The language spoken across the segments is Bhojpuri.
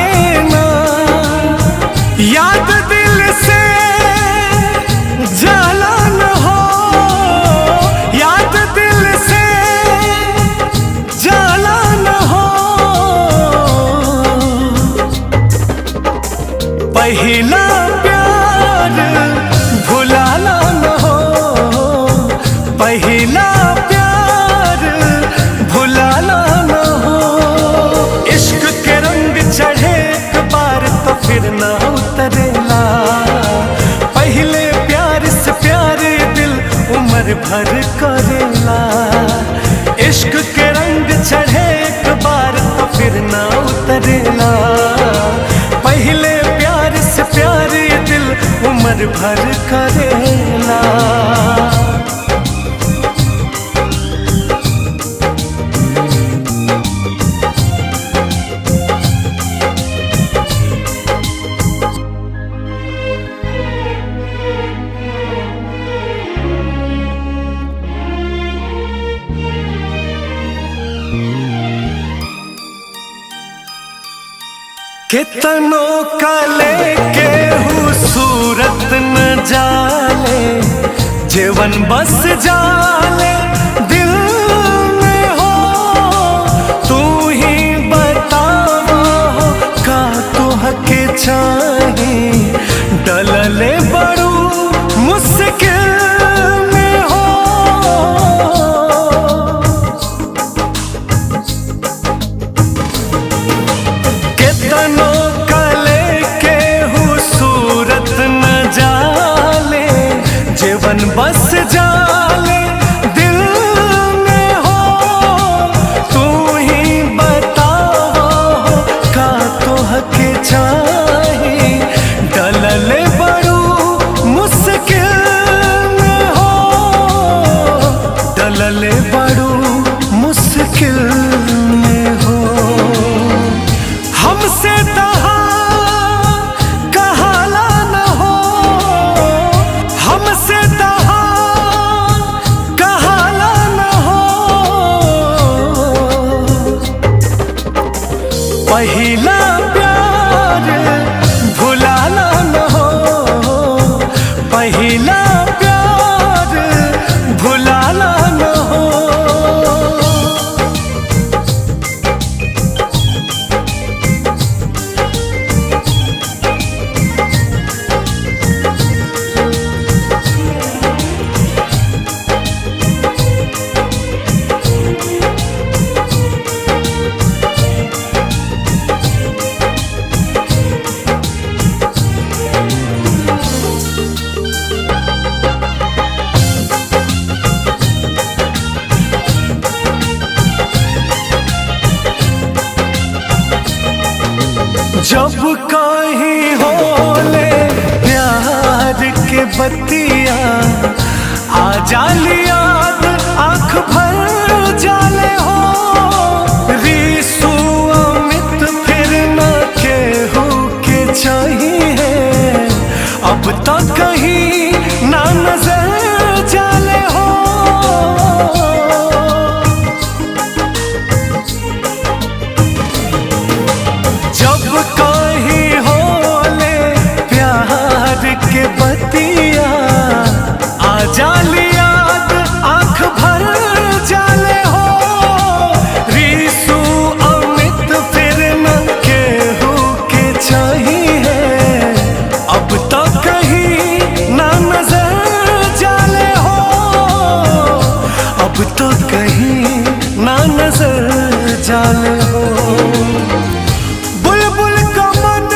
लागे ना, याद दिल से जाला न हो, याद दिल से जाला न हो। पहला प्यार भुलाना न हो, पहला प्यार भुलाना न हो। इश्क के रंग चढ़े एक बार तो फिर ना उतरेला, पहले प्यार से प्यारे दिल उम्र भर करेला। इश्क के रंग चढ़े एक बार तो फिर ना उतरेला, पहले प्यार से प्यारे दिल उम्र भर करेला। कितनो काले के हूँ सूरत न जाले, जीवन बस जाले दिल में हो। तू ही बतावा हो का तो हके चाहे, डलले बड़ू मुश्किल में हो। कितनो काले के हूँ सूरत न जाले, जीवन बस जाले दिल में हो। तू ही बताओ का तो हके चाहे, डलले बड़ू मुश्किल में हो, डलले बड़ू मुश्किल में हो। हमसे तहा कहाला न हो, हमसे तहा कहाला न हो। पहला प्यार भुलाना न हो, पहला प्यार भुलाना न हो। जब कहीं होले प्यार के बतिया, आ जाली याद आँख भर जाले हो। रीसू अमित फिर न केहू के चाहिए, अब तो कहीं ना नजर जाले हो। जब कहीं होले प्यार के बतिया, आ जाली याद आँख भर जाले हो। रीसू अमित फिर न केहू के चाहिए, अब तो कहीं ना नजर जाले हो, अब तो कहीं ना नजर जाले हो। बुलबुल का मन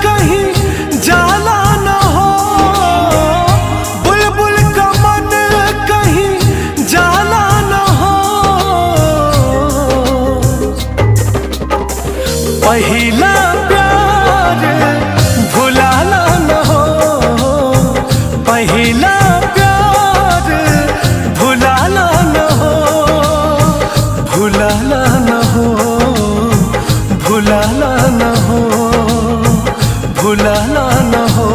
कहीं जाला न हो, बुलबुल का मन कहीं जाला न हो। पहला प्यार भुलाना न हो, पहला प्यार भुलाना न हो, भुलाना न हो, भुलाना न हो, भुलाना न हो।